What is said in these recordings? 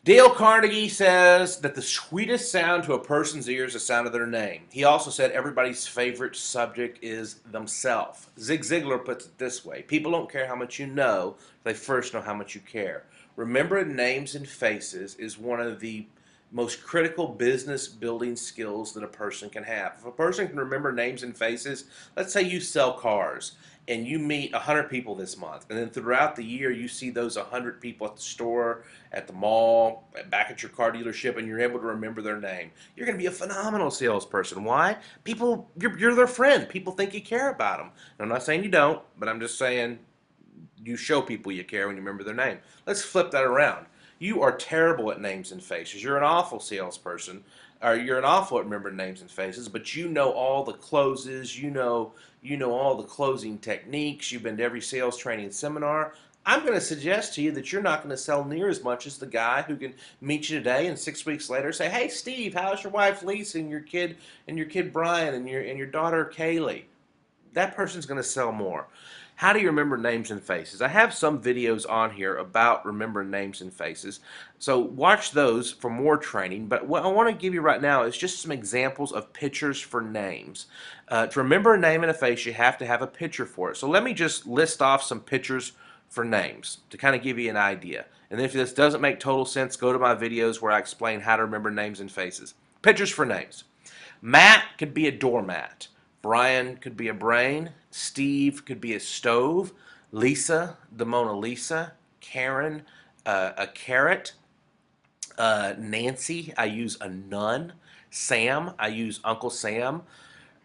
Dale Carnegie says that the sweetest sound to a person's ear is the sound of their name. He also said everybody's favorite subject is themselves. Zig Ziglar puts it this way: people don't care how much you know, they first know how much you care. Remembering names and faces is one of the most critical business building skills that a person can have. If a person can remember names and faces, let's say you sell cars and you meet 100 people this month, and then throughout the year you see those 100 people at the store, at the mall, back at your car dealership, and you're able to remember their name, you're going to be a phenomenal salesperson. Why? People, you're their friend. People think you care about them. And I'm not saying you don't, but I'm just saying you show people you care when you remember their name. Let's flip that around. You are terrible at names and faces. You're an awful salesperson, or you're an awful at remembering names and faces, but you know all the closes, you know all the closing techniques, you've been to every sales training seminar. I'm going to suggest to you that you're not going to sell near as much as the guy who can meet you today and 6 weeks later say, "Hey Steve, how's your wife Lisa and your kid Brian and your daughter Kaylee?" That person's going to sell more. How do you remember names and faces? I have some videos on here about remembering names and faces, so watch those for more training. But what I want to give you right now is just some examples of pictures for names. To remember a name and a face, you have to have a picture for it. So let me just list off some pictures for names to kind of give you an idea. And if this doesn't make total sense, go to my videos where I explain how to remember names and faces. Pictures for names. Matt could be a doormat. Brian could be a brain. Steve could be a stove. Lisa, the Mona Lisa. Karen, a carrot. Nancy, I use a nun. Sam, I use Uncle Sam.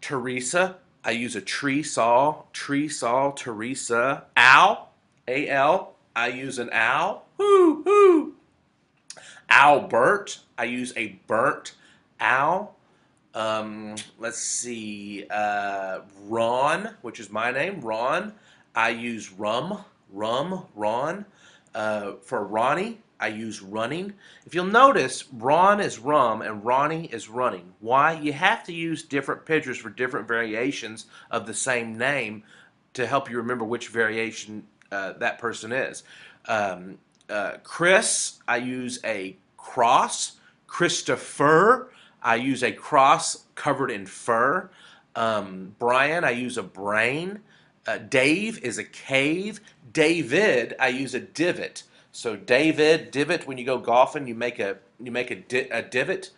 Teresa, I use a tree saw. Tree saw, Teresa. Al, A-L, I use an owl. Hoo, hoo. Albert, I use a burnt owl. Let's see. Ron, which is my name, Ron. I use Ron. For Ronnie, I use running. If you'll notice, Ron is rum and Ronnie is running. Why? You have to use different pictures for different variations of the same name to help you remember which variation that person is. Chris, I use a cross. Christopher, I use a cross covered in fur. Brian, I use a brain. Dave is a cave. David, I use a divot. So David, divot. When you go golfing, you make a divot.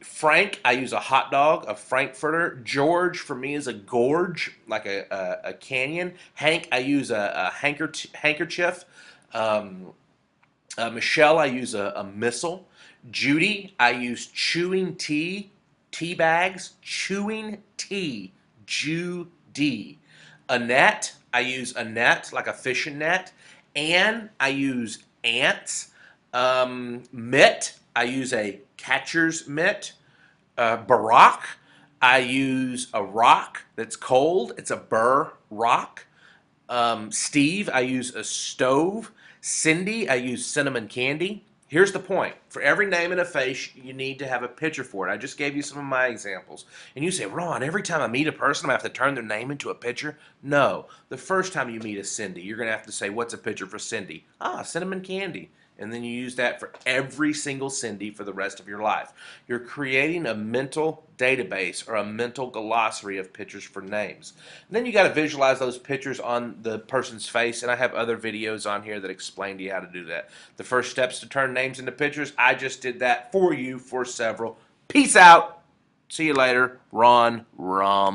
Frank, I use a hot dog, a frankfurter. George for me is a gorge, like a canyon. Hank, I use a handkerchief. Um, Michelle, I use a missile. Judy, I use chewing tea bags, chewing tea, Judy. Annette, I use a net, like a fishing net. Anne, I use ants. Mitt, I use a catcher's mitt. Barack, I use a rock that's cold. It's a burr rock. Steve, I use a stove. Cindy, I use cinnamon candy. Here's the point. For every name and a face, you need to have a picture for it. I just gave you some of my examples. And you say, Ron, every time I meet a person, I have to turn their name into a picture? No. The first time you meet a Cindy, you're going to have to say, what's a picture for Cindy? Ah, cinnamon candy. And then you use that for every single Cindy for the rest of your life. You're creating a mental database or a mental glossary of pictures for names. And then you got to visualize those pictures on the person's face, and I have other videos on here that explain to you how to do that. The first steps to turn names into pictures, I just did that for you for several. Peace out. See you later. Ron Rom.